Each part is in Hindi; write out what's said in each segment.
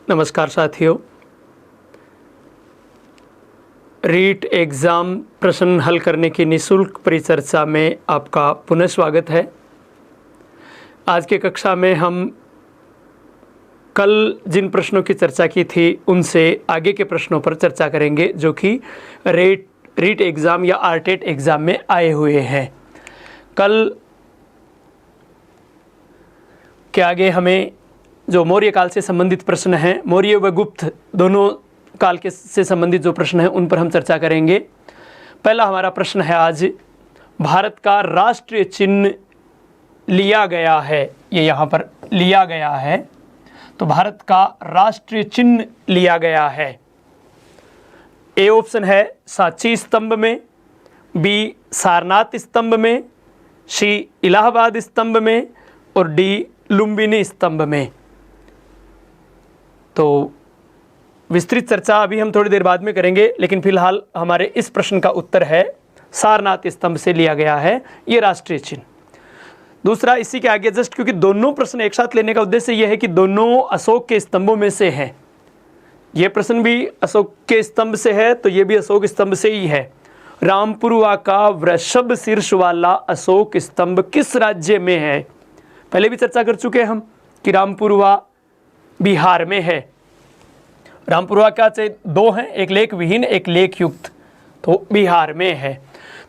नमस्कार साथियों, रीट एग्ज़ाम प्रश्न हल करने की निःशुल्क परिचर्चा में आपका पुनः स्वागत है। आज की कक्षा में हम कल जिन प्रश्नों की चर्चा की थी उनसे आगे के प्रश्नों पर चर्चा करेंगे जो कि रीट एग्ज़ाम या आरटेट एग्ज़ाम में आए हुए हैं। कल के आगे हमें जो मौर्य काल से संबंधित प्रश्न हैं, मौर्य व गुप्त दोनों काल के से संबंधित जो प्रश्न हैं उन पर हम चर्चा करेंगे। पहला हमारा प्रश्न है आज, भारत का राष्ट्रीय चिन्ह लिया गया है, ये यहाँ पर लिया गया है, तो भारत का राष्ट्रीय चिन्ह लिया गया है। ए ऑप्शन है सांची स्तंभ में, बी सारनाथ स्तंभ में, सी इलाहाबाद स्तंभ में और डी लुम्बिनी स्तंभ में। तो विस्तृत चर्चा अभी हम थोड़ी देर बाद में करेंगे, लेकिन फिलहाल हमारे इस प्रश्न का उत्तर है सारनाथ स्तंभ से लिया गया है ये राष्ट्रीय चिन्ह। दूसरा, इसी के आगे जस्ट क्योंकि दोनों प्रश्न एक साथ लेने का उद्देश्य यह है कि दोनों अशोक के स्तंभों में से हैं। ये प्रश्न भी अशोक के स्तंभ से है तो ये भी अशोक स्तंभ से ही है। रामपुरवा का वृषभ शीर्ष वाला अशोक स्तंभ किस राज्य में है? पहले भी चर्चा कर चुके हैं हम कि रामपुरवा बिहार में है। रामपुरवा का से दो हैं, एक लेख विहीन एक लेख युक्त, तो बिहार में है।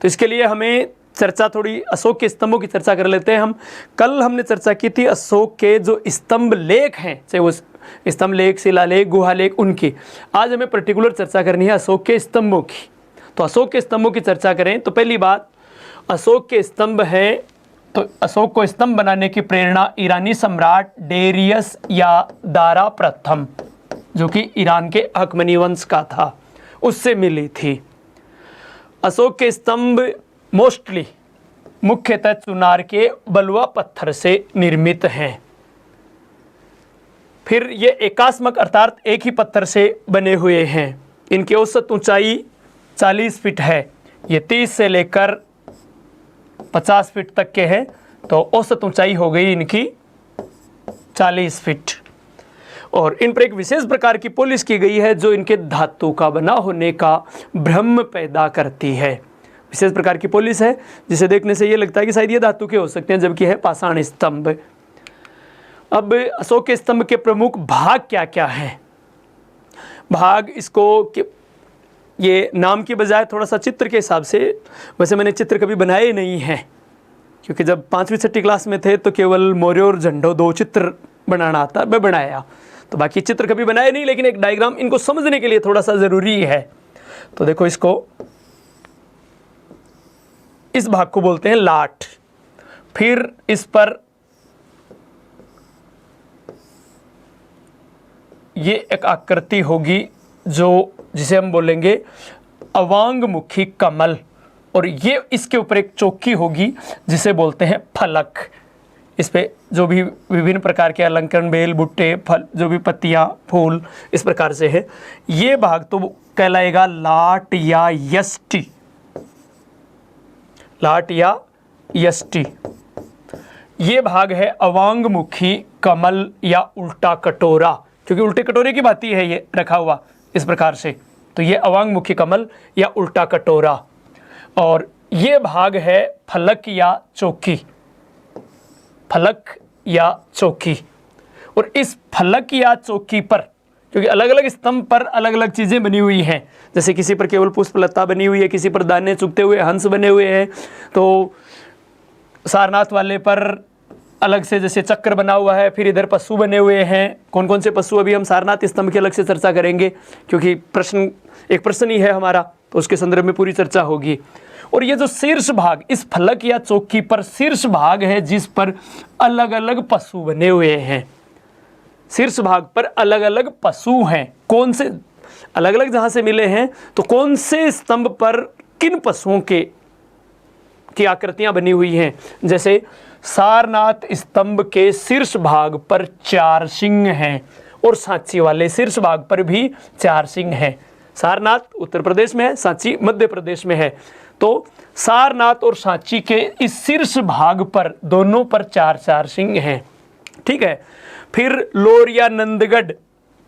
तो इसके लिए हमें चर्चा थोड़ी अशोक के स्तंभों की चर्चा कर लेते हैं हम। कल हमने चर्चा की थी अशोक के जो स्तंभ लेख हैं, चाहे वो स्तंभ लेख, शिलालेख, गुहा लेख, उनकी। आज हमें पर्टिकुलर चर्चा करनी है अशोक के स्तंभों की। तो अशोक के स्तंभों की चर्चा करें तो पहली बात, अशोक के स्तंभ है तो अशोक को स्तंभ बनाने की प्रेरणा ईरानी सम्राट डेरियस या दारा प्रथम, जो कि ईरान के अहकमनी वंश का था, उससे मिली थी। अशोक के स्तंभ मोस्टली मुख्यतः चुनार के बलुआ पत्थर से निर्मित हैं। फिर ये एकास्मक अर्थात एक ही पत्थर से बने हुए हैं। इनकी औसत ऊंचाई 40 फीट है। ये 30 से लेकर 50 फीट तक के हैं, तो औसत ऊंचाई हो गई इनकी 40 फीट। और इन पर एक विशेष प्रकार की पॉलिश की गई है जो इनके धातु का बना होने का भ्रम पैदा करती है। विशेष प्रकार की पॉलिश है जिसे देखने से ये लगता है कि शायद ये धातु के हो सकते हैं, जबकि है पाषाण स्तंभ। अब अशोक के स्तंभ के प्रमुख भाग क्या क्या हैं? भाग इसको ये नाम की बजाय थोड़ा सा चित्र के हिसाब से, वैसे मैंने चित्र कभी बनाए नहीं हैं क्योंकि जब 5वीं 6वीं क्लास में थे तो केवल मोरे और झंडो 2 चित्र बनाना आता, मैं बनाया, तो बाकी चित्र कभी बनाए नहीं, लेकिन एक डायग्राम इनको समझने के लिए थोड़ा सा ज़रूरी है। तो देखो, इसको इस भाग को बोलते हैं लाट। फिर इस पर ये एक आकृति होगी जिसे हम बोलेंगे अवांगमुखी कमल, और ये इसके ऊपर एक चौकी होगी जिसे बोलते हैं फलक। इस पे जो भी विभिन्न प्रकार के अलंकरण, बेल, बुट्टे, फल, जो भी पत्तियां, फूल इस प्रकार से है, ये भाग तो कहलाएगा लाट या यष्टि। लाट या यष्टि ये भाग है अवांगमुखी कमल या उल्टा कटोरा, क्योंकि उल्टे कटोरे की भांति है ये रखा हुआ इस प्रकार से, तो ये अवांगमुखी कमल या उल्टा कटोरा। और ये भाग है फलक या चौकी, फलक या चौकी। और इस फलक या चौकी पर, क्योंकि अलग अलग स्तंभ पर अलग अलग चीज़ें बनी हुई हैं, जैसे किसी पर केवल पुष्पलता बनी हुई है, किसी पर दाने चुगते हुए हंस बने हुए हैं, तो सारनाथ वाले पर अलग से जैसे चक्र बना हुआ है, फिर इधर पशु बने हुए हैं। कौन कौन से पशु, अभी हम सारनाथ स्तंभ की अलग से चर्चा करेंगे क्योंकि एक प्रश्न ही है हमारा, तो उसके संदर्भ में पूरी चर्चा होगी। और ये जो शीर्ष भाग, इस फलक या चौकी पर शीर्ष भाग है जिस पर अलग अलग पशु बने हुए हैं। शीर्ष भाग पर अलग अलग पशु हैं। कौन से अलग अलग जहाँ से मिले हैं, तो कौन से स्तंभ पर किन पशुओं की आकृतियाँ बनी हुई हैं? जैसे सारनाथ स्तंभ के शीर्ष भाग पर 4 सिंह हैं और सांची वाले शीर्ष भाग पर भी 4 सिंह हैं। सारनाथ उत्तर प्रदेश में है, सांची मध्य प्रदेश में है। तो सारनाथ और सांची के इस शीर्ष भाग पर दोनों पर 4-4 सिंह हैं। ठीक है। फिर लोरिया नंदगढ़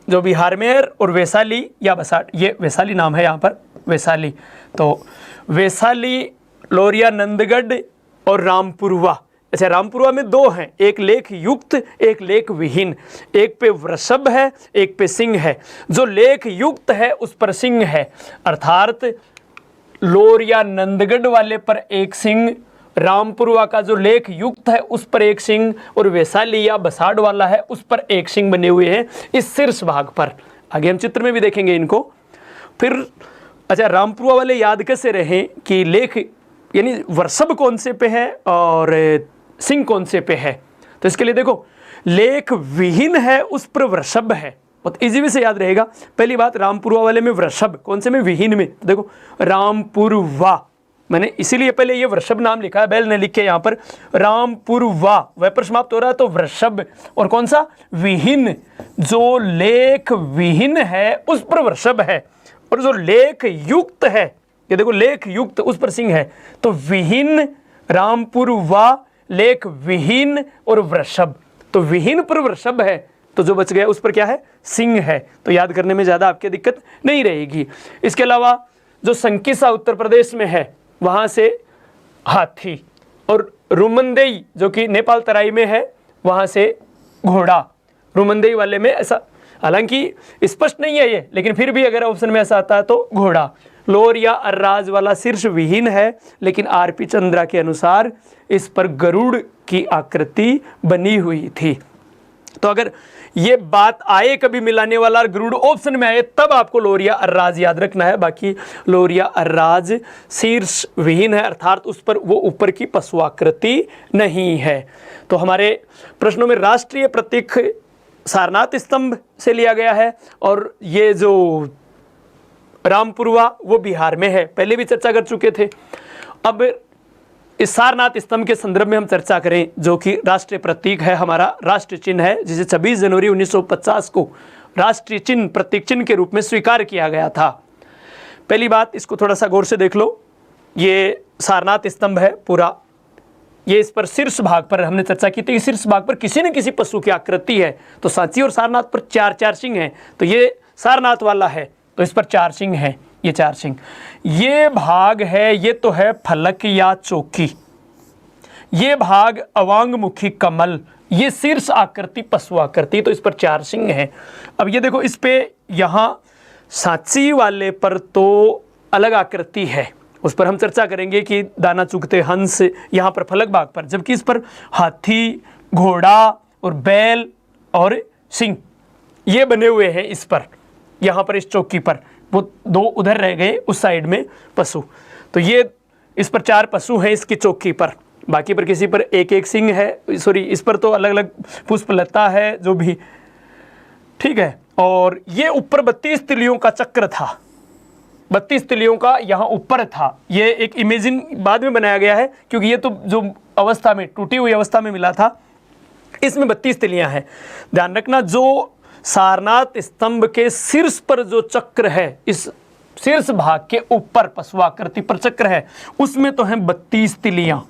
जो बिहार में है, और वैशाली या बसाठ, ये वैशाली नाम है यहाँ पर, वैशाली। तो वैशाली, लोरिया, नंदगढ़ और रामपुरवा। अच्छा, रामपुरवा में दो हैं, एक लेख युक्त, एक लेख विहीन। एक पे वृषभ है, एक पे सिंह है। जो लेख युक्त है उस पर सिंह है, अर्थात लोरिया नंदगढ़ वाले पर एक सिंह, रामपुरवा का जो लेख युक्त है उस पर एक सिंह, और वैशाली या बसाड़ वाला है उस पर एक सिंह बने हुए हैं इस शीर्ष भाग पर। आगे हम चित्र में भी देखेंगे इनको। फिर अच्छा, रामपुरवा वाले याद कैसे रहें कि लेख यानी वृषभ कौन से पे है और सिंह कौन से पे है। तो इसके लिए देखो, लेख विहीन है उस पर वृषभ है, बहुत इजी से याद रहेगा। पहली बात, रामपुरवा वाले में वृषभ, कौन से में, विहीन में। तो देखो रामपुरवा, मैंने इसीलिए पहले ये वृषभ नाम लिखा है, बैल ने लिखे यहाँ पर रामपुरवा, वह पर समाप्त हो रहा है तो वृषभ, और कौन सा, विहीन। जो लेख विहीन है उस पर वृषभ है, और जो लेख युक्त है, ये देखो लेख युक्त उस पर सिंह है। तो विहीन, रामपुरवा, लेख विहीन और वृषभ। तो विहीन पर वृषभ है, तो जो बच गया उस पर क्या है, सिंह है। तो याद करने में ज़्यादा आपकी दिक्कत नहीं रहेगी। इसके अलावा जो संकिसा उत्तर प्रदेश में है वहाँ से हाथी, और रुमंदेई जो कि नेपाल तराई में है वहाँ से घोड़ा। रुमंदेई वाले में ऐसा, हालांकि स्पष्ट नहीं है ये, लेकिन फिर भी अगर ऑप्शन में ऐसा आता है तो घोड़ा। लोर या अर्राज वाला शीर्ष विहीन है, लेकिन आरपी चंद्रा के अनुसार इस पर गरुड़ की आकृति बनी हुई थी। तो अगर ये बात आए कभी मिलाने वाला गरुड़ ऑप्शन में आए तब आपको लोरिया अर्राज याद रखना है। बाकी लोरिया अर्राज शीर्ष विहीन है, अर्थात उस पर वो ऊपर की पशुआकृति नहीं है। तो हमारे प्रश्नों में राष्ट्रीय प्रतीक सारनाथ स्तंभ से लिया गया है, और ये जो रामपुरवा वो बिहार में है, पहले भी चर्चा कर चुके थे। अब इस सारनाथ स्तंभ के संदर्भ में हम चर्चा करें, जो कि राष्ट्रीय प्रतीक है, हमारा राष्ट्रीय चिन्ह है, जिसे 26 जनवरी 1950 को राष्ट्रीय चिन्ह, प्रतीक चिन्ह के रूप में स्वीकार किया गया था। पहली बात, इसको थोड़ा सा गौर से देख लो। ये सारनाथ स्तंभ है पूरा, ये इस पर शीर्ष भाग पर हमने चर्चा की थी, शीर्ष भाग पर किसी न किसी पशु की आकृति है। तो सांची और सारनाथ पर चार चार सिंह हैं, तो ये सारनाथ वाला है, तो इस पर चार सिंह हैं, ये चार सिंह। ये भाग है, ये तो है फलक या चौकी, ये भाग अवांगमुखी कमल, ये शीर्ष आकृति पशु आकृति, तो इस पर चार सिंह हैं। अब ये देखो, इस पे यहाँ सांची वाले पर तो अलग आकृति है, उस पर हम चर्चा करेंगे कि दाना चुगते हंस, यहाँ पर फलक भाग पर, जबकि इस पर हाथी, घोड़ा और बैल और सिंह ये बने हुए हैं इस पर, यहाँ पर इस चौकी पर। वो दो उधर रह गए उस साइड में पशु, तो ये इस पर चार पशु हैं इसकी चौकी पर, बाकी पर किसी पर एक एक सिंह है, सॉरी इस पर तो अलग अलग पुष्पलता है जो भी, ठीक है। और ये ऊपर 32 तिलियों का चक्र था, 32 तिलियों का यहाँ ऊपर था। ये एक इमेजिन बाद में बनाया गया है, क्योंकि ये तो जो अवस्था में, टूटी हुई अवस्था में मिला था, इसमें 32 तिलियाँ हैं। ध्यान रखना, जो सारनाथ स्तंभ के शीर्ष पर जो चक्र है, इस शीर्ष भाग के ऊपर पशुआकृति पर चक्र है, उसमें तो हैं 32 तिलियाँ,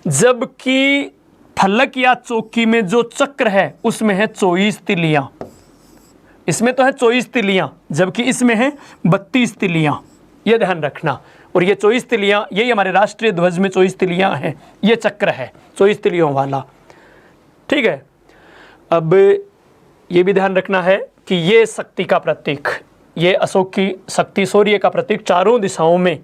जबकि फलक या चौकी में जो चक्र है उसमें है 24 तिलियाँ। इसमें तो है 24 तिलियाँ, जबकि इसमें है 32 तिलियाँ, ये ध्यान रखना। और ये 24 तिलियाँ, यही हमारे राष्ट्रीय ध्वज में 24 तिलियाँ हैं, ये चक्र है 24 तिलियों वाला, ठीक है। अब ये भी ध्यान रखना है कि ये शक्ति का प्रतीक, ये अशोक की शक्ति, सूर्य का प्रतीक चारों दिशाओं में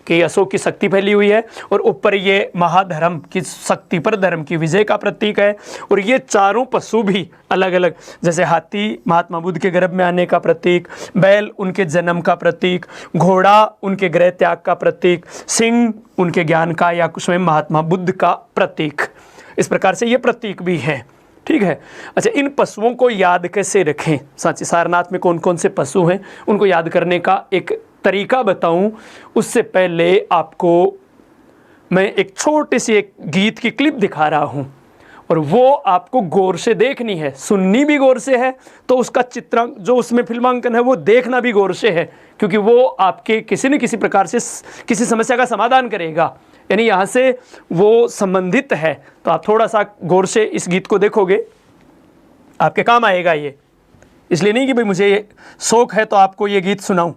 कि अशोक की शक्ति फैली हुई है, और ऊपर ये महाधर्म की शक्ति पर धर्म की विजय का प्रतीक है। और ये चारों पशु भी अलग अलग, जैसे हाथी महात्मा बुद्ध के गर्भ में आने का प्रतीक, बैल उनके जन्म का प्रतीक, घोड़ा उनके गृह त्याग का प्रतीक, सिंह उनके ज्ञान का या स्वयं महात्मा बुद्ध का प्रतीक। इस प्रकार से ये प्रतीक भी हैं, ठीक है। अच्छा, इन पशुओं को याद कैसे रखें, सांची सारनाथ में कौन कौन से पशु हैं उनको याद करने का एक तरीका बताऊं, उससे पहले आपको मैं एक छोटे सी एक गीत की क्लिप दिखा रहा हूं, और वो आपको गौर से देखनी है, सुननी भी गौर से है, तो उसका चित्रांक जो उसमें फिल्मांकन है वो देखना भी गौर से है, क्योंकि वो आपके किसी न किसी प्रकार से किसी समस्या का समाधान करेगा, यानी यहाँ से वो संबंधित है। तो आप थोड़ा सा गौर से इस गीत को देखोगे, आपके काम आएगा ये। इसलिए नहीं कि भाई मुझे ये शौक है तो आपको ये गीत सुनाऊं।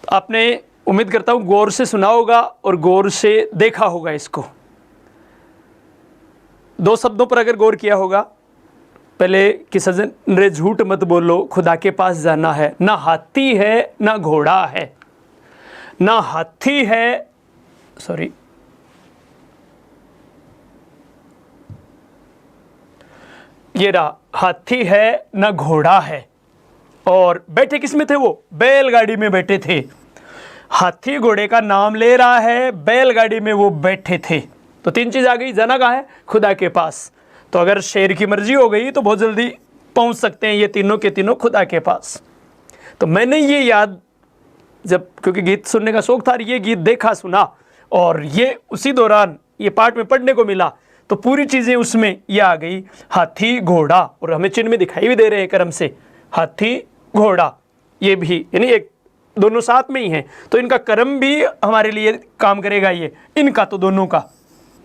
आपने उम्मीद करता हूं गौर से सुना होगा और गौर से देखा होगा इसको। दो शब्दों पर अगर गौर किया होगा, पहले कि सजन रे झूठ मत बोलो खुदा के पास जाना है, ना हाथी है ना घोड़ा है, ना हाथी है, सॉरी ये रहा, हाथी है ना घोड़ा है। और बैठे किस में थे वो? बैलगाड़ी में बैठे थे। हाथी घोड़े का नाम ले रहा है, बैलगाड़ी में वो बैठे थे। तो तीन चीज आ गई। जाना कहाँ है? खुदा के पास। तो अगर शेर की मर्जी हो गई तो बहुत जल्दी पहुंच सकते हैं ये तीनों के तीनों खुदा के पास। तो मैंने ये याद, जब क्योंकि गीत सुनने का शौक था, ये गीत देखा सुना और ये उसी दौरान ये पाठ में पढ़ने को मिला, तो पूरी चीजें उसमें ये आ गई, हाथी घोड़ा। और हमें चिन्ह में दिखाई भी दे रहे हैं क्रम से, हाथी घोड़ा, ये भी यानी एक दोनों साथ में ही हैं। तो इनका क्रम भी हमारे लिए काम करेगा, ये इनका तो दोनों का,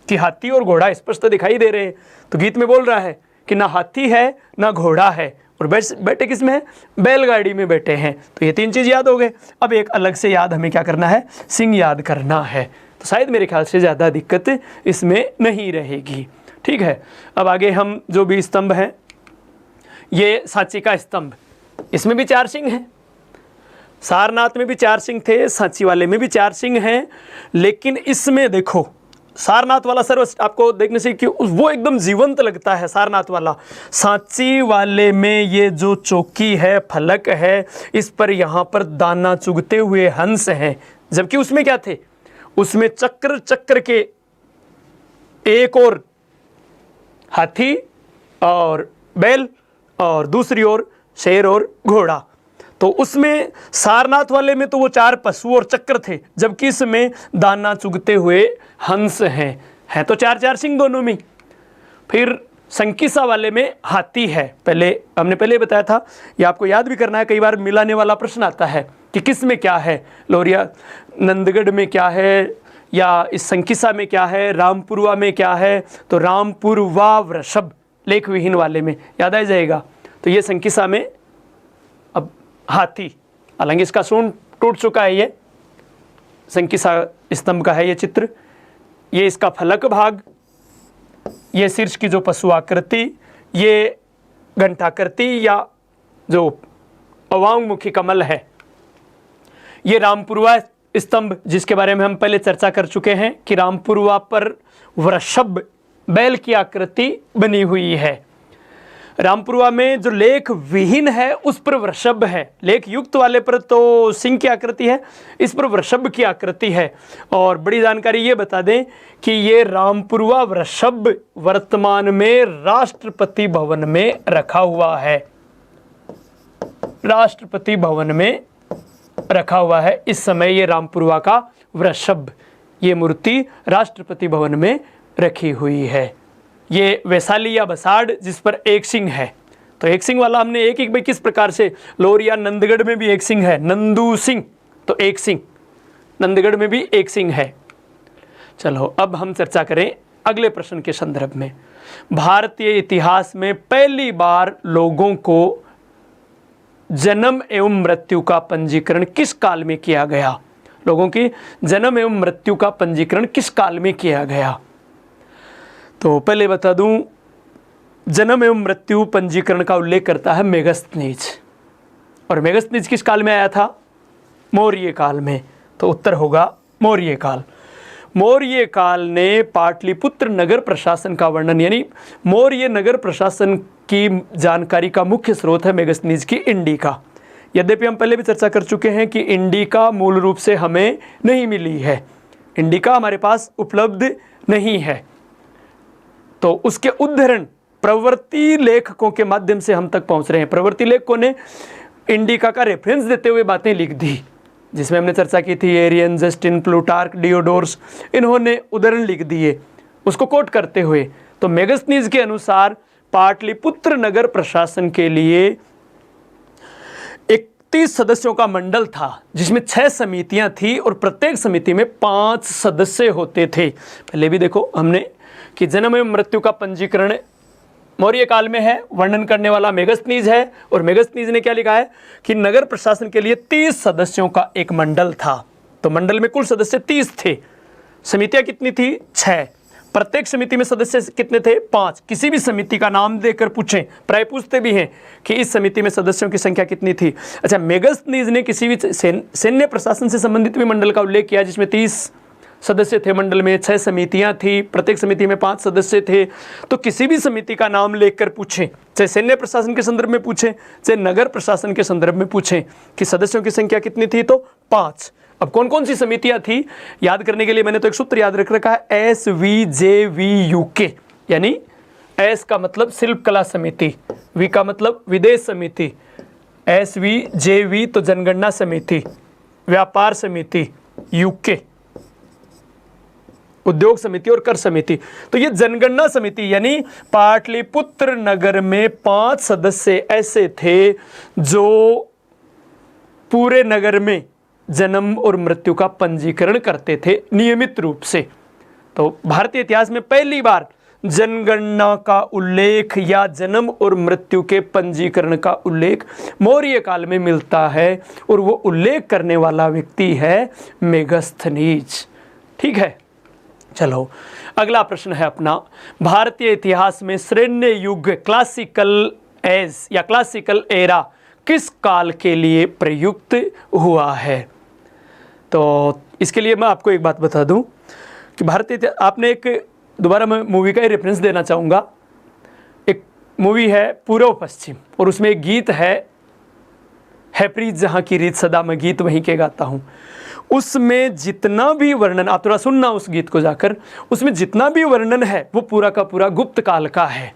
कि हाथी और घोड़ा स्पष्ट तो दिखाई दे रहे हैं। तो गीत में बोल रहा है कि ना हाथी है ना घोड़ा है, और बैठे किस में है? बैलगाड़ी में बैठे हैं। तो ये तीन चीज़ याद हो गए। अब एक अलग से याद हमें क्या करना है? सिंह याद करना है। तो शायद मेरे ख्याल से ज़्यादा दिक्कत इसमें नहीं रहेगी। ठीक है, अब आगे हम जो भी स्तंभ हैं, ये सांची का स्तंभ, इसमें भी 4 सिंह हैं। सारनाथ में भी 4 सिंह थे, सांची वाले में भी 4 सिंह हैं, लेकिन इसमें देखो सारनाथ वाला सर्व आपको देखने से कि वो एकदम जीवंत लगता है सारनाथ वाला। सांची वाले में ये जो चौकी है, फलक है, इस पर यहाँ पर दाना चुगते हुए हंस हैं, जबकि उसमें क्या थे? उसमें चक्र चक्र के एक और हाथी और बैल और दूसरी ओर शेर और घोड़ा। तो उसमें सारनाथ वाले में तो वो 4 पशु और चक्र थे, जबकि इसमें दाना चुगते हुए हंस हैं तो 4 सिंह दोनों में। फिर संकिसा वाले में हाथी है। हमने पहले बताया था, ये आपको याद भी करना है, कई बार मिलाने वाला प्रश्न आता है कि किस में क्या है, लोरिया नंदगढ़ में क्या है, या इस संकिसा में क्या है, रामपुरवा में क्या है। तो रामपुरवा वृषभ लेख विहीन वाले में याद आ जाएगा। तो ये संकिसा में अब हाथी, हालांकि इसका सूंड टूट चुका है, ये संकिसा स्तंभ का है ये चित्र, ये इसका फलक भाग, ये शीर्ष की जो पशु आकृति, ये घंटाकृति या जो अवांगमुखी कमल है, ये रामपुरवा स्तंभ, जिसके बारे में हम पहले चर्चा कर चुके हैं कि रामपुरवा पर वृषभ बैल की आकृति बनी हुई है। रामपुरवा में जो लेख विहीन है उस पर वृषभ है, लेख युक्त वाले पर तो सिंह की आकृति है, इस पर वृषभ की आकृति है। और बड़ी जानकारी ये बता दें कि ये रामपुरवा वृषभ वर्तमान में राष्ट्रपति भवन में रखा हुआ है, राष्ट्रपति भवन में रखा हुआ है इस समय। ये रामपुरवा का वृषभ, ये मूर्ति राष्ट्रपति भवन में रखी हुई है। ये वैशाली या बसाड़ जिस पर एक सिंह है, तो एक सिंह वाला हमने एक भाई किस प्रकार से, लोरिया नंदगढ़ में भी एक सिंह है, नंदू सिंह, तो एक सिंह नंदगढ़ में भी एक सिंह है। चलो अब हम चर्चा करें अगले प्रश्न के संदर्भ में। भारतीय इतिहास में पहली बार लोगों को जन्म एवं मृत्यु का पंजीकरण किस काल में किया गया? लोगों की जन्म एवं मृत्यु का पंजीकरण किस काल में किया गया? तो पहले बता दूं, जन्म एवं मृत्यु पंजीकरण का उल्लेख करता है मेगस्थनीज, और मेगस्थनीज किस काल में आया था? मौर्य काल में। तो उत्तर होगा मौर्य काल। मौर्य काल ने पाटलिपुत्र नगर प्रशासन का वर्णन, यानी मौर्य नगर प्रशासन की जानकारी का मुख्य स्रोत है मेगस्थनीज की इंडिका। यद्यपि हम पहले भी चर्चा कर चुके हैं कि इंडिका मूल रूप से हमें नहीं मिली है, इंडिका हमारे पास उपलब्ध नहीं है। तो उसके उद्धरण प्रवृत्ति लेखकों के माध्यम से हम तक पहुंच रहे हैं। प्रवृत्ति लेखकों ने इंडिका का रेफरेंस देते हुए बातें लिख दी, जिसमें हमने चर्चा की थी एरियन, जस्टिन, प्लूटार्क, डियोडोरस, इन्होंने उद्धरण लिख दिए उसको कोट करते हुए। तो मेगस्थनीज के अनुसार पाटलिपुत्र नगर प्रशासन के लिए 31 सदस्यों का मंडल था, जिसमें 6 समितियां थी और प्रत्येक समिति में 5 सदस्य होते थे। पहले भी देखो हमने कि जन्म एवं मृत्यु का पंजीकरण मौर्य काल में है, वर्णन करने वाला मेगस्थनीज है, और मेगस्थनीज ने क्या लिखा है कि नगर प्रशासन के लिए 30 सदस्यों का एक मंडल था। तो मंडल में कुल सदस्य 30 थे। समितियां कितनी थी? 6। प्रत्येक समिति में सदस्य कितने थे? 5। किसी भी समिति का नाम देकर पूछें, प्राय पूछते भी हैं कि इस समिति में सदस्यों की संख्या कितनी थी। अच्छा, मेगस्थनीज ने किसी भी सैन्य प्रशासन से संबंधित भी मंडल का उल्लेख किया, जिसमें 30 सदस्य थे। मंडल में 6 समितियां थी, प्रत्येक समिति में 5 सदस्य थे। तो किसी भी समिति का नाम लेकर पूछें, चाहे सैन्य प्रशासन के संदर्भ में पूछें, चाहे नगर प्रशासन के संदर्भ में पूछें कि सदस्यों की संख्या कितनी थी, तो 5। अब कौन कौन सी समितियां थी याद करने के लिए मैंने तो एक सूत्र याद रख रखा है, SVJVUK, यानी एस का मतलब शिल्प कला समिति, वी का मतलब विदेश समिति, SVJV तो जनगणना समिति, व्यापार समिति, यूके उद्योग समिति और कर समिति। तो ये जनगणना समिति यानी पाटलिपुत्र नगर में 5 सदस्य ऐसे थे जो पूरे नगर में जन्म और मृत्यु का पंजीकरण करते थे नियमित रूप से। तो भारतीय इतिहास में पहली बार जनगणना का उल्लेख या जन्म और मृत्यु के पंजीकरण का उल्लेख मौर्य काल में मिलता है, और वो उल्लेख करने वाला व्यक्ति है मेगस्थनीज। ठीक है, चलो अगला प्रश्न है अपना, भारतीय इतिहास में श्रेण्य युग क्लासिकल एज या क्लासिकल एरा किस काल के लिए प्रयुक्त हुआ है? तो इसके लिए मैं आपको एक बात बता दूं कि भारतीय आपने एक दोबारा मैं मूवी का ही रेफरेंस देना चाहूँगा। एक मूवी है पूर्व पश्चिम, और उसमें एक गीत है प्रीत जहाँ की रीत सदा मैं गीत वहीं के गाता हूँ। उसमें जितना भी वर्णन, आप थोड़ा सुनना उस गीत को जाकर, उसमें जितना भी वर्णन है वो पूरा का पूरा गुप्त काल का है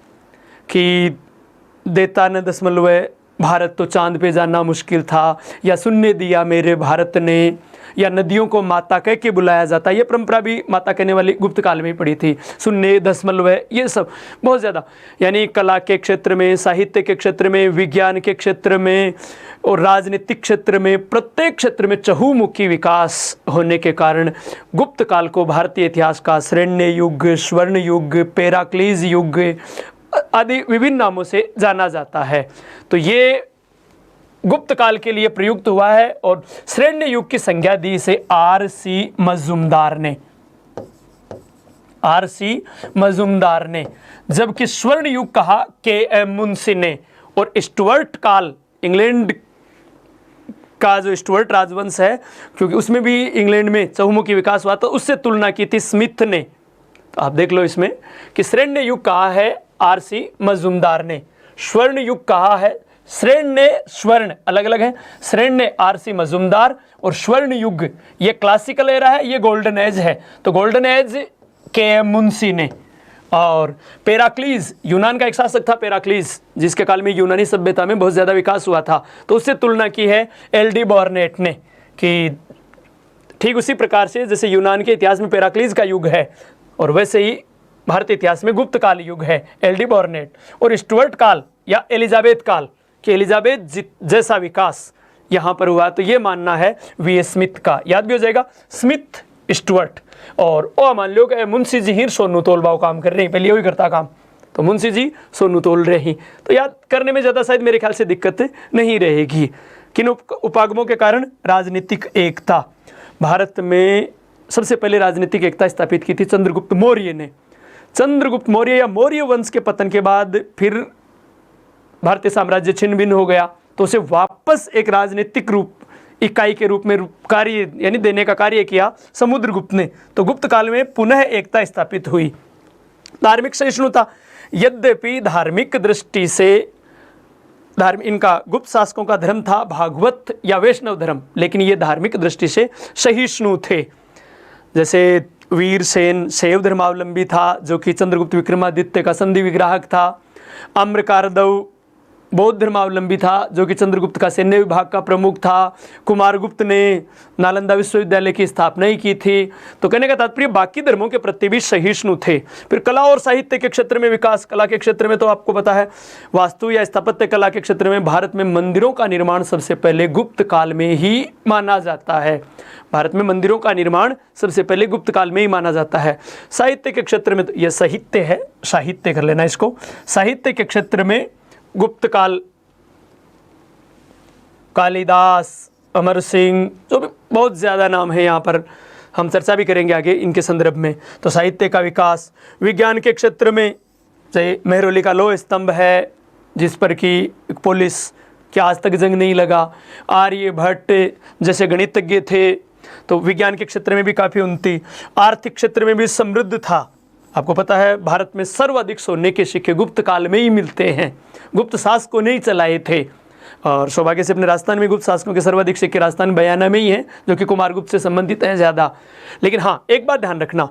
कि देता न दशमलव भारत तो चांद पे जाना मुश्किल था, या सुनने दिया मेरे भारत ने, या नदियों को माता कह के बुलाया जाता। ये परंपरा भी माता कहने वाली गुप्त काल में ही पड़ी थी। शून्य, दशमलव, ये सब बहुत ज़्यादा, यानी कला के क्षेत्र में, साहित्य के क्षेत्र में, विज्ञान के क्षेत्र में और राजनीतिक क्षेत्र में, प्रत्येक क्षेत्र में चहुमुखी विकास होने के कारण गुप्त काल को भारतीय इतिहास का श्रेण्य युग, स्वर्ण युग, पेराक्लीज युग आदि विभिन्न नामों से जाना जाता है। तो ये गुप्त काल के लिए प्रयुक्त हुआ है, और श्रेण्य युग की संज्ञा दी इसे R.C. मजूमदार ने, जबकि स्वर्ण युग कहा K.M. मुंशी ने, और स्टुअर्ट काल, इंग्लैंड का जो स्टुअर्ट राजवंश है, क्योंकि उसमें भी इंग्लैंड में चहुमुखी विकास हुआ, तो उससे तुलना की थी स्मिथ ने। तो आप देख लो इसमें कि श्रेण्य युग कहा है R.C. मजूमदार ने, स्वर्ण युग कहा है, श्रेण्य स्वर्ण अलग अलग है, श्रेण्य R.C. मजूमदार, और स्वर्ण युग ये क्लासिकल एरा है, ये गोल्डन एज है। तो गोल्डन एज K.M. मुंशी ने, और पेराक्लीज यूनान का एक शासक था पेराक्लीज, जिसके काल में यूनानी सभ्यता में बहुत ज़्यादा विकास हुआ था, तो उससे तुलना की है L.D. बॉर्नेट ने कि ठीक उसी प्रकार से जैसे यूनान के इतिहास में पेराक्लीज का युग है, और वैसे ही भारतीय इतिहास में गुप्त काल युग है L.D. बॉर्नेट, और स्टुअर्ट काल या एलिजाबेथ काल कि एलिजाबेथ जैसा विकास यहाँ पर हुआ। तो ये मानना है V.A. स्मिथ का, याद भी हो जाएगा, स्मिथ स्टुअर्ट। और ओ मान लो कि मुंशी जी ही सोनू तोलबाव काम कर रहे हैं, पहले वही करता काम, तो मुंशी जी सोनू तोल रहे ही, तो याद करने में ज़्यादा शायद मेरे ख्याल से दिक्कत नहीं रहेगी। किन उपागमों के कारण? राजनीतिक एकता। भारत में सबसे पहले राजनीतिक एकता स्थापित की थी चंद्रगुप्त मौर्य ने। चंद्रगुप्त मौर्य या मौर्य वंश के पतन के बाद फिर भारतीय साम्राज्य छिन्न भिन्न हो गया, तो उसे वापस एक राजनीतिक रूप इकाई के रूप में कार्य यानी देने का कार्य किया समुद्रगुप्त ने। तो गुप्त काल में पुनः एकता स्थापित हुई। धार्मिक सहिष्णुता, यद्यपि धार्मिक दृष्टि से इनका गुप्त शासकों का धर्म था भागवत या वैष्णव धर्म, लेकिन ये धार्मिक दृष्टि से सहिष्णु थे। जैसे वीरसेन शैव धर्मावलंबी था, जो कि चंद्रगुप्त विक्रमादित्य का संधि विग्राहक था। आम्रकारदव बौद्ध धर्मावलंबी था, जो कि चंद्रगुप्त का सैन्य विभाग का प्रमुख था। कुमारगुप्त ने नालंदा विश्वविद्यालय की स्थापना ही की थी। तो कहने का तात्पर्य बाकी धर्मों के प्रति भी सहिष्णु थे। फिर कला और साहित्य के क्षेत्र में विकास। कला के क्षेत्र में तो आपको पता है, वास्तु या स्थापत्य कला के क्षेत्र में भारत में मंदिरों का निर्माण सबसे पहले गुप्त काल में ही माना जाता है। भारत में मंदिरों का निर्माण सबसे पहले गुप्त काल में ही माना जाता है। साहित्य के क्षेत्र में तो यह साहित्य है, साहित्य कर लेना इसको। साहित्य के क्षेत्र में गुप्त काल, कालिदास, अमर सिंह, जो भी बहुत ज़्यादा नाम है, यहाँ पर हम चर्चा भी करेंगे आगे इनके संदर्भ में। तो साहित्य का विकास। विज्ञान के क्षेत्र में जैसे मेहरौली का लौह स्तंभ है, जिस पर कि पुलिस कि आज तक जंग नहीं लगा। आर्यभट्ट जैसे गणितज्ञ थे, तो विज्ञान के क्षेत्र में भी काफ़ी उन्नति। आर्थिक क्षेत्र में भी समृद्ध था। आपको पता है भारत में सर्वाधिक सोने के सिक्के गुप्त काल में ही मिलते हैं। गुप्त शासकों ने ही चलाए थे, और सौभाग्य से अपने राजस्थान में गुप्त शासकों के सर्वाधिक सिक्के राजस्थान बयाना में ही हैं, जो कि कुमारगुप्त से संबंधित हैं ज़्यादा। लेकिन हाँ, एक बात ध्यान रखना,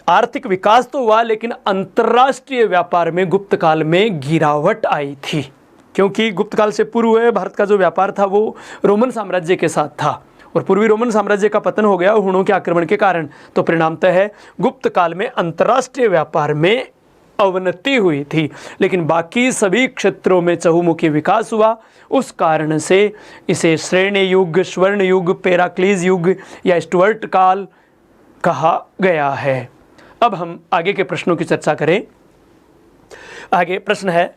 आर्थिक विकास तो हुआ, लेकिन अंतर्राष्ट्रीय व्यापार में गुप्त काल में गिरावट आई थी, क्योंकि गुप्त काल से पूर्व भारत का जो व्यापार था वो रोमन साम्राज्य के साथ था, और पूर्वी रोमन साम्राज्य का पतन हो गया हुणों के आक्रमण के कारण। तो परिणामतः है गुप्त काल में अंतर्राष्ट्रीय व्यापार में अवनति हुई थी, लेकिन बाकी सभी क्षेत्रों में चहुमुखी विकास हुआ। उस कारण से इसे श्रेणी युग, स्वर्ण युग, पेराक्लीज युग या स्टुअर्ट काल कहा गया है। अब हम आगे के प्रश्नों की चर्चा करें। आगे प्रश्न है,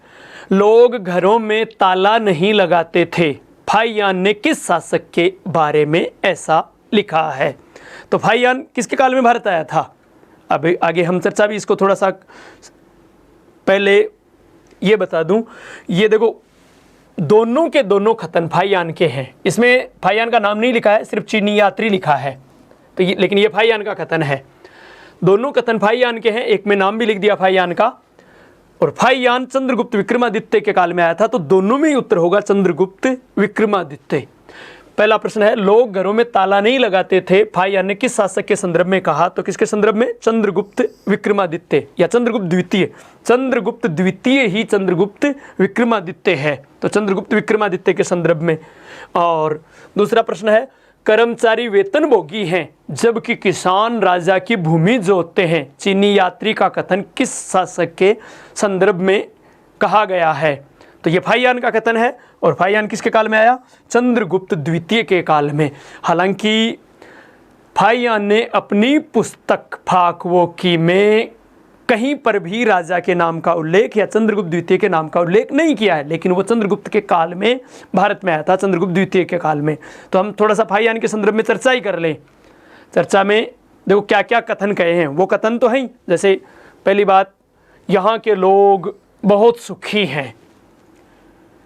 लोग घरों में ताला नहीं लगाते थे, फाहियान ने किस शासक के बारे में ऐसा लिखा है? तो फाहियान किसके काल में भारत आया था? अब आगे हम चर्चा भी इसको थोड़ा सा, पहले ये बता दूं, ये देखो दोनों के दोनों खतन फाहियान के हैं। इसमें फाहियान का नाम नहीं लिखा है, सिर्फ चीनी यात्री लिखा है, तो ये, लेकिन ये फाहियान का कथन है। दोनों कथन फाहियान के हैं, एक में नाम भी लिख दिया फाहियान का। और फाहियान चंद्रगुप्त विक्रमादित्य के काल में आया था, तो दोनों में ही उत्तर होगा चंद्रगुप्त विक्रमादित्य। पहला प्रश्न है, लोग घरों में ताला नहीं लगाते थे, फाहियान ने किस शासक के संदर्भ में कहा? तो किसके संदर्भ में? चंद्रगुप्त विक्रमादित्य या चंद्रगुप्त द्वितीय। चंद्रगुप्त द्वितीय ही चंद्रगुप्त विक्रमादित्य है, तो चंद्रगुप्त विक्रमादित्य के संदर्भ में। और दूसरा प्रश्न है, कर्मचारी वेतनभोगी हैं जबकि किसान राजा की भूमि जोतते हैं, चीनी यात्री का कथन किस शासक के संदर्भ में कहा गया है? तो ये फाहियान का कथन है, और फाहियान किसके काल में आया? चंद्रगुप्त द्वितीय के काल में। हालांकि फाहियान ने अपनी पुस्तक फाकवोकी में कहीं पर भी राजा के नाम का उल्लेख या चंद्रगुप्त द्वितीय के नाम का उल्लेख नहीं किया है, लेकिन वो चंद्रगुप्त के काल में भारत में आया था, चंद्रगुप्त द्वितीय के काल में। तो हम थोड़ा सा फाहियान के संदर्भ में चर्चा ही कर लें। चर्चा में देखो क्या क्या कथन कहे हैं, वो कथन तो हैं। जैसे पहली बात, यहाँ के लोग बहुत सुखी हैं,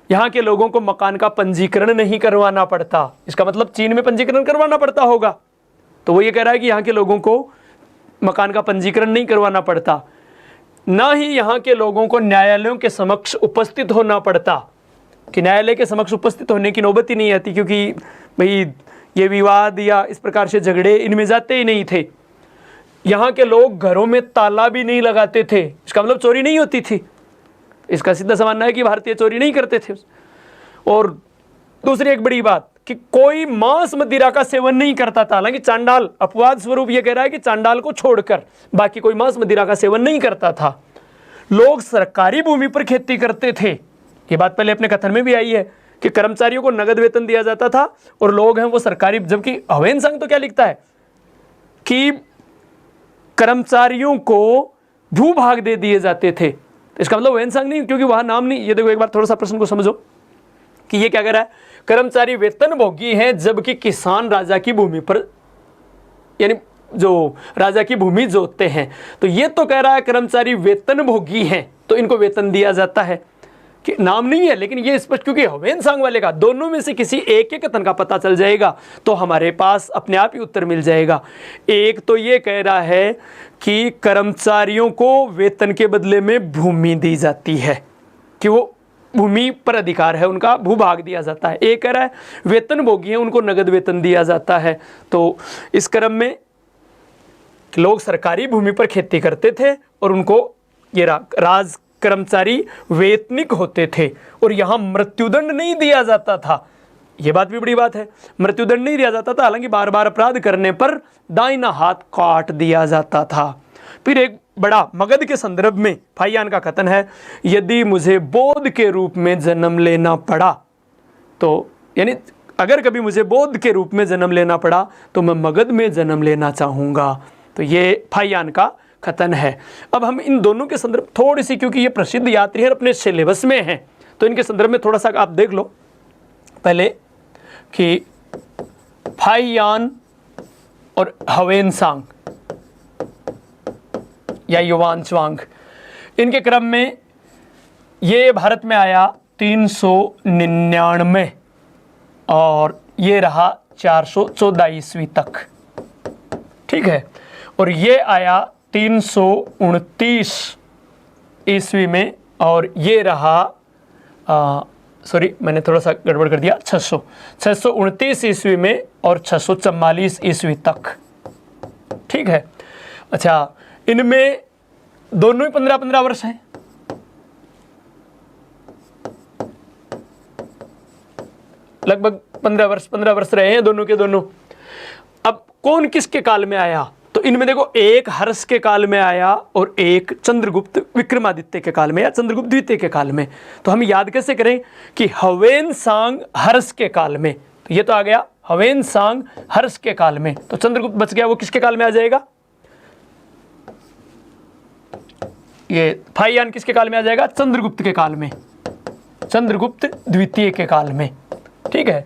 यहाँ के लोगों को मकान का पंजीकरण नहीं करवाना पड़ता। इसका मतलब चीन में पंजीकरण करवाना पड़ता होगा, तो वो ये कह रहा है कि यहाँ के लोगों को मकान का पंजीकरण नहीं करवाना पड़ता। ना ही यहाँ के लोगों को न्यायालयों के समक्ष उपस्थित होना पड़ता, कि न्यायालय के समक्ष उपस्थित होने की नौबत ही नहीं आती, क्योंकि भाई ये विवाद या इस प्रकार से झगड़े इनमें जाते ही नहीं थे। यहाँ के लोग घरों में ताला भी नहीं लगाते थे, इसका मतलब चोरी नहीं होती थी। इसका सीधा सा मानना है कि भारतीय चोरी नहीं करते थे। और दूसरी एक बड़ी बात कि कोई मांस मदिरा का सेवन नहीं करता था। हालांकि चांडाल अपवाद स्वरूप ये कह रहा है कि चांडाल को छोड़कर बाकी कोई मांस मदिरा का सेवन नहीं करता था। लोग सरकारी भूमि पर खेती करते थे, ये बात पहले अपने कथन में भी आई है कि कर्मचारियों को नगद वेतन दिया जाता था और लोग हैं वो सरकारी, जबकि हवेन संघ तो क्या लिखता है कि कर्मचारियों को भूभाग दे दिए जाते थे। इसका मतलब हवेन संघ नहीं, क्योंकि वहां नाम नहीं। ये देखो एक बार थोड़ा सा प्रश्न को समझो कि ये क्या कह रहा है, कर्मचारी वेतनभोगी हैं जबकि किसान राजा की भूमि पर, यानी जो राजा की भूमि जोतते हैं। तो ये तो कह रहा है कर्मचारी वेतनभोगी हैं तो इनको वेतन दिया जाता है, कि नाम नहीं है, लेकिन ये स्पष्ट, क्योंकि हवेन सांग वाले का दोनों में से किसी एक के कथन का पता चल जाएगा तो हमारे पास अपने आप ही उत्तर मिल जाएगा। एक तो ये कह रहा है कि कर्मचारियों को वेतन के बदले में भूमि दी जाती है, कि वो भूमि पर अधिकार है, उनका भूभाग दिया जाता है। एक कह रहा है वेतनभोगी हैं, उनको नगद वेतन दिया जाता है। तो इस क्रम में कि लोग सरकारी भूमि पर खेती करते थे और उनको ये राज कर्मचारी वेतनिक होते थे और यहाँ मृत्युदंड नहीं दिया जाता था। ये बात भी बड़ी बात है, मृत्युदंड नहीं दिया जाता था, हालांकि बार बार अपराध करने पर दाहिना हाथ काट दिया जाता था। फिर एक बड़ा मगध के संदर्भ में फाइयान का कथन है, यदि मुझे बौद्ध के रूप में जन्म लेना पड़ा, तो यानी अगर कभी मुझे बौद्ध के रूप में जन्म लेना पड़ा तो मैं मगध में जन्म लेना चाहूँगा। तो ये फाइयान का कथन है। अब हम इन दोनों के संदर्भ थोड़ी सी, क्योंकि ये प्रसिद्ध यात्री है अपने सिलेबस में हैं, तो इनके संदर्भ में थोड़ा सा आप देख लो पहले कि फाइयान और ह्वेनसांग या युवानच्वांग, इनके क्रम में ये भारत में आया 399 और ये रहा 414 ईस्वी तक, ठीक है। और ये आया 329 ईस्वी में और ये रहा सॉरी मैंने थोड़ा सा गड़बड़ कर दिया, 629 ईस्वी में और 644 ईस्वी तक, ठीक है। अच्छा, इनमें दोनों ही 15-15 वर्ष हैं। लगभग 15 वर्ष रहे हैं दोनों के दोनों। अब कौन किसके काल में आया, तो इनमें देखो एक हर्ष के काल में आया और एक चंद्रगुप्त विक्रमादित्य के काल में या चंद्रगुप्त द्वितीय के काल में। तो हम याद कैसे करें कि ह्वेनसांग हर्ष के काल में, तो ये तो आ गया ह्वेनसांग हर्ष के काल में, तो चंद्रगुप्त बच गया, वो किसके काल में आ जाएगा, ये फाइयान किसके काल में आ जाएगा, चंद्रगुप्त के काल में, चंद्रगुप्त द्वितीय के काल में, ठीक है।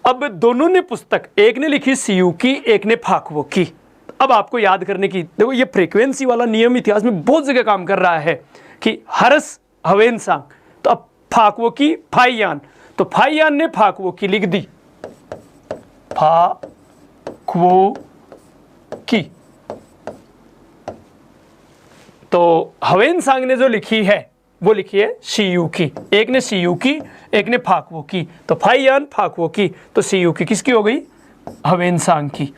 अब दोनों ने पुस्तक, एक ने लिखी सीयू की, एक ने फाकवो की। अब आपको याद करने की, देखो ये फ्रीक्वेंसी वाला नियम इतिहास में बहुत जगह काम कर रहा है कि हर्ष ह्वेनसांग, तो अब फाकवो की फाइयान, तो फाइयान ने फाकवो की लिख दी, फाकवो की, तो ह्वेनसांग ने जो लिखी है वो लिखी है सीयू की, एक ने सीयू की एक ने फाकवो की, तो फाइयान फाकवो की, तो सीयू की किसकी हो गई, ह्वेनसांग की।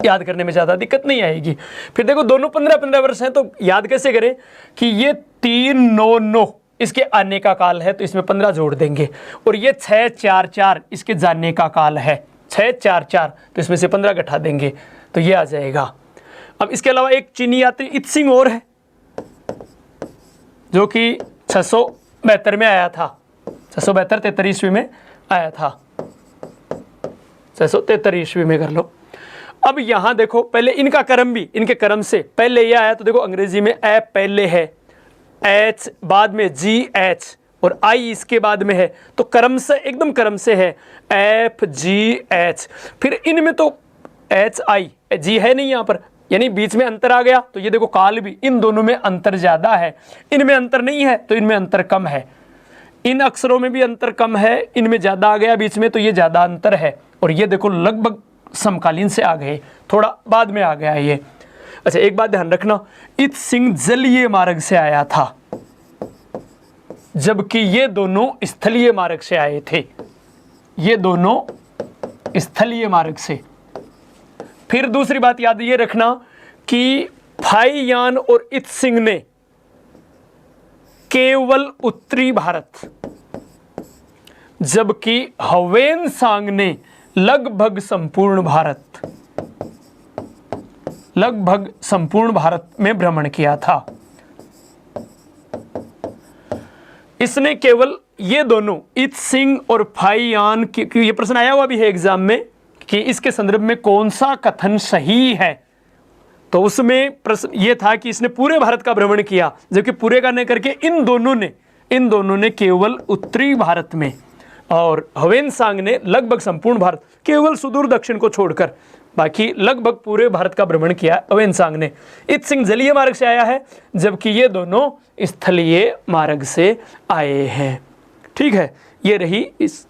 याद करने में ज़्यादा दिक्कत नहीं आएगी। फिर देखो दोनों 15-15 वर्ष हैं, तो याद कैसे करें कि ये 399 इसके आने का काल है, तो इसमें 15 जोड़ देंगे, और ये 644 इसके जाने का काल है, 644, तो इसमें से 15 घटा देंगे, तो ये आ जाएगा। अब इसके अलावा एक चीनी यात्री इत्सिंग और है जो कि 672 में आया था, 672-73 ईस्वी में आया था, 673 ईस्वी में कर लो। अब यहाँ देखो पहले इनका क्रम भी, इनके क्रम से पहले ये आया, तो देखो अंग्रेजी में ए पहले है, एच बाद में जी एच और आई इसके बाद में है, तो क्रम से एकदम क्रम से है एफ जी एच। फिर इनमें तो एच आई जी है नहीं यहाँ पर, यानी बीच में अंतर आ गया, तो ये देखो काल भी, इन दोनों में अंतर ज़्यादा है, इनमें अंतर नहीं है तो इनमें अंतर कम है, इन अक्षरों में भी अंतर कम है, इनमें ज़्यादा आ गया बीच में, तो ये ज़्यादा अंतर है, और ये देखो लगभग समकालीन से आ गए, थोड़ा बाद में आ गया ये। अच्छा एक बात ध्यान रखना, इत्सिंग जलीय मार्ग से आया था, जबकि ये दोनों स्थलीय मार्ग से आए थे, ये दोनों स्थलीय मार्ग से। फिर दूसरी बात याद ये रखना कि फाइयान और इत्सिंग ने केवल उत्तरी भारत, जबकि ह्वेनसांग ने लगभग संपूर्ण भारत में भ्रमण किया था। इसने केवल ये दोनों इत्सिंग और फाइयान की, ये प्रश्न आया हुआ भी है एग्जाम में कि इसके संदर्भ में कौन सा कथन सही है, तो उसमें प्रश्न ये था कि इसने पूरे भारत का भ्रमण किया, जबकि पूरे का नहीं करके इन दोनों ने केवल उत्तरी भारत में, और ह्वेनसांग ने लगभग संपूर्ण भारत, केवल सुदूर दक्षिण को छोड़कर बाकी लगभग पूरे भारत का भ्रमण किया ह्वेनसांग ने। इत्सिंग जलीय मार्ग से आया है, जबकि ये दोनों स्थलीय मार्ग से आए हैं, ठीक है। ये रही इस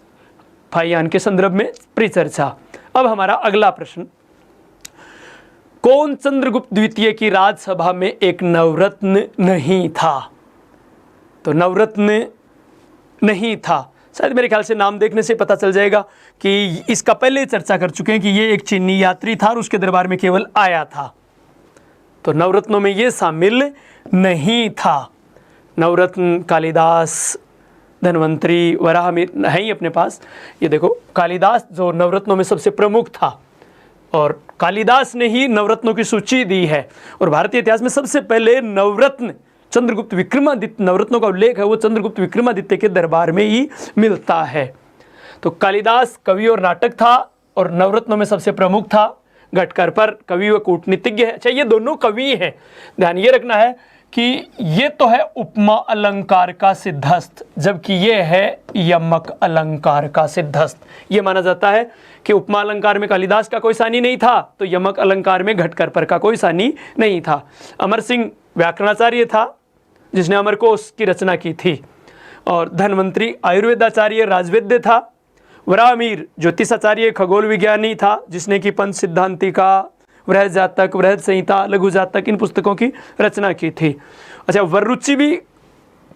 फाइयान के संदर्भ में परिचर्चा। अब हमारा अगला प्रश्न, कौन चंद्रगुप्त द्वितीय की राजसभा में एक नवरत्न नहीं था, तो नवरत्न नहीं था, शायद मेरे ख्याल से नाम देखने से पता चल जाएगा कि इसका पहले चर्चा कर चुके हैं कि ये एक चीनी यात्री था और उसके दरबार में केवल आया था, तो नवरत्नों में ये शामिल नहीं था। नवरत्न कालिदास, धन्वंतरी, वराहमिहिर है ही अपने पास। ये देखो कालिदास जो नवरत्नों में सबसे प्रमुख था, और कालिदास ने ही नवरत्नों की सूची दी है। और भारतीय इतिहास में सबसे पहले नवरत्न चंद्रगुप्त विक्रमादित्य, नवरत्नों का उल्लेख है वो चंद्रगुप्त विक्रमादित्य के दरबार में ही मिलता है। तो कालिदास कवि और नाटक था, और नवरत्नों में सबसे प्रमुख था। घटकरपर कवि व कूटनीतिज्ञ है। अच्छा, ये दोनों कवि हैं। ध्यान ये रखना है कि ये तो है उपमा अलंकार का सिद्धस्त, जबकि ये है यमक अलंकार का सिद्धस्त। ये माना जाता है कि उपमा अलंकार में कालिदास का कोई सानी नहीं था, तो यमक अलंकार में घटकरपर का कोई सानी नहीं था। अमर सिंह व्याकरणाचार्य था जिसने अमरकोश की रचना की थी, और धन्वंतरी आयुर्वेदाचार्य राजवेद्य था। वराहमिहिर ज्योतिषाचार्य खगोल विज्ञानी था जिसने कि पंच सिद्धांतिका, वृहद जातक, वृहद संहिता, लघु जातक इन पुस्तकों की रचना की थी। अच्छा, वररुचि भी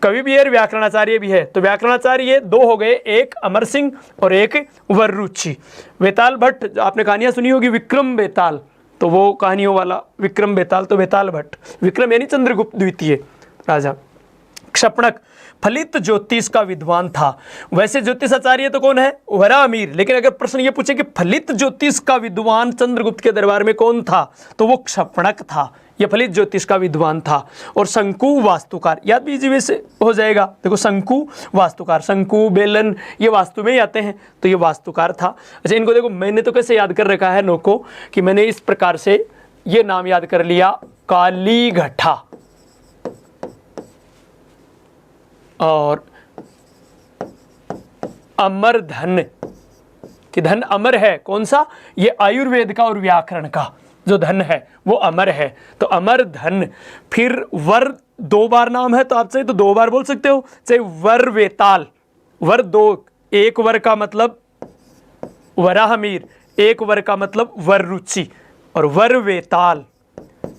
कवि भी है, व्याकरणाचार्य भी है। तो व्याकरणाचार्य दो हो गए, एक अमर सिंह और एक वररुचि। वेताल भट्ट, आपने कहानियां सुनी होगी विक्रम बेताल, तो वो कहानियों वाला विक्रम बेताल, तो वेताल भट्ट। विक्रम यानी चंद्रगुप्त द्वितीय राजा। क्षपणक फलित ज्योतिष का विद्वान था। वैसे ज्योतिषाचार्य तो कौन है? वराहमिहिर। लेकिन अगर प्रश्न ये पूछे कि फलित ज्योतिष का विद्वान चंद्रगुप्त के दरबार में कौन था, तो वो क्षपणक था। ये फलित ज्योतिष का विद्वान था। और शंकु वास्तुकार, याद भी इसी से हो जाएगा। देखो शंकु वास्तुकार, शंकु बेलन ये वास्तु में ही आते हैं, तो ये वास्तुकार था। अच्छा, इनको देखो मैंने तो कैसे याद कर रखा है नोको, कि मैंने इस प्रकार से ये नाम याद कर लिया, कालीघटा और अमर धन, कि धन अमर है। कौन सा? ये आयुर्वेद का और व्याकरण का जो धन है वो अमर है, तो अमर धन। फिर वर दो बार नाम है, तो आप चाहे तो दो बार बोल सकते हो, चाहे वर वेताल। वर दो, एक वर का मतलब वराहमिहिर, एक वर का मतलब वररुचि, और वर वेताल,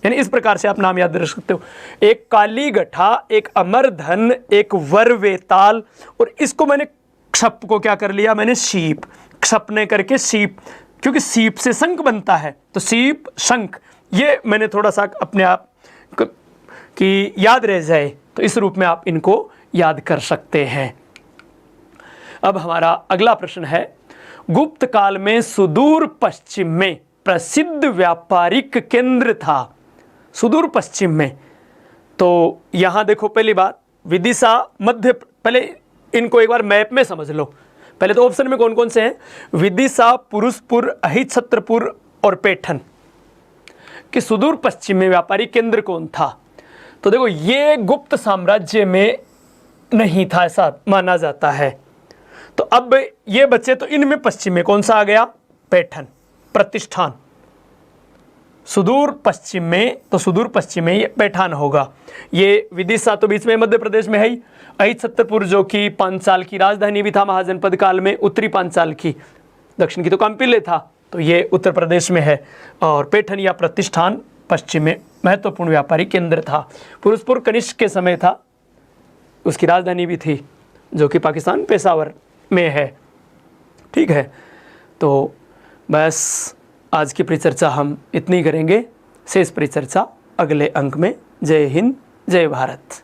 यानी इस प्रकार से आप नाम याद रख सकते हो। एक कालीघटा, एक अमर धन, एक वर वेताल, और इसको मैंने क्षप को क्या कर लिया, मैंने शीप, क्षपने करके शीप, क्योंकि सीप से शंख बनता है, तो सीप शंख, ये मैंने थोड़ा सा अपने आप कि याद रह जाए, तो इस रूप में आप इनको याद कर सकते हैं। अब हमारा अगला प्रश्न है, गुप्त काल में सुदूर पश्चिम में प्रसिद्ध व्यापारिक केंद्र था। सुदूर पश्चिम में, तो यहां देखो पहली बात विदिशा, मध्य, पहले इनको एक बार मैप में समझ लो। पहले तो ऑप्शन में कौन कौन से हैं? विदिशा, पुरुषपुर, अहिछत्रपुर और पैठन। कि सुदूर पश्चिम में व्यापारिक केंद्र कौन था? तो देखो ये गुप्त साम्राज्य में नहीं था ऐसा माना जाता है। तो अब ये बच्चे, तो इनमें पश्चिम में कौन सा आ गया? पैठन प्रतिष्ठान। सुदूर पश्चिम में, तो सुदूर पश्चिम में ये पैठान होगा। ये विदिशा तो बीच में मध्य प्रदेश में है ही। अहिछत्रपुर जो कि पांचाल की राजधानी भी था महाजनपद काल में, उत्तरी पांचाल की, दक्षिण की तो कांपिल्य था, तो ये उत्तर प्रदेश में है। और पैठन या प्रतिष्ठान पश्चिम में महत्वपूर्ण व्यापारिक केंद्र था। पुरुषपुर कनिष्क के समय था, उसकी राजधानी भी थी, जो कि पाकिस्तान पेशावर में है। ठीक है, तो बस आज की परिचर्चा हम इतनी करेंगे। शेष परिचर्चा अगले अंक में। जय हिंद, जय भारत।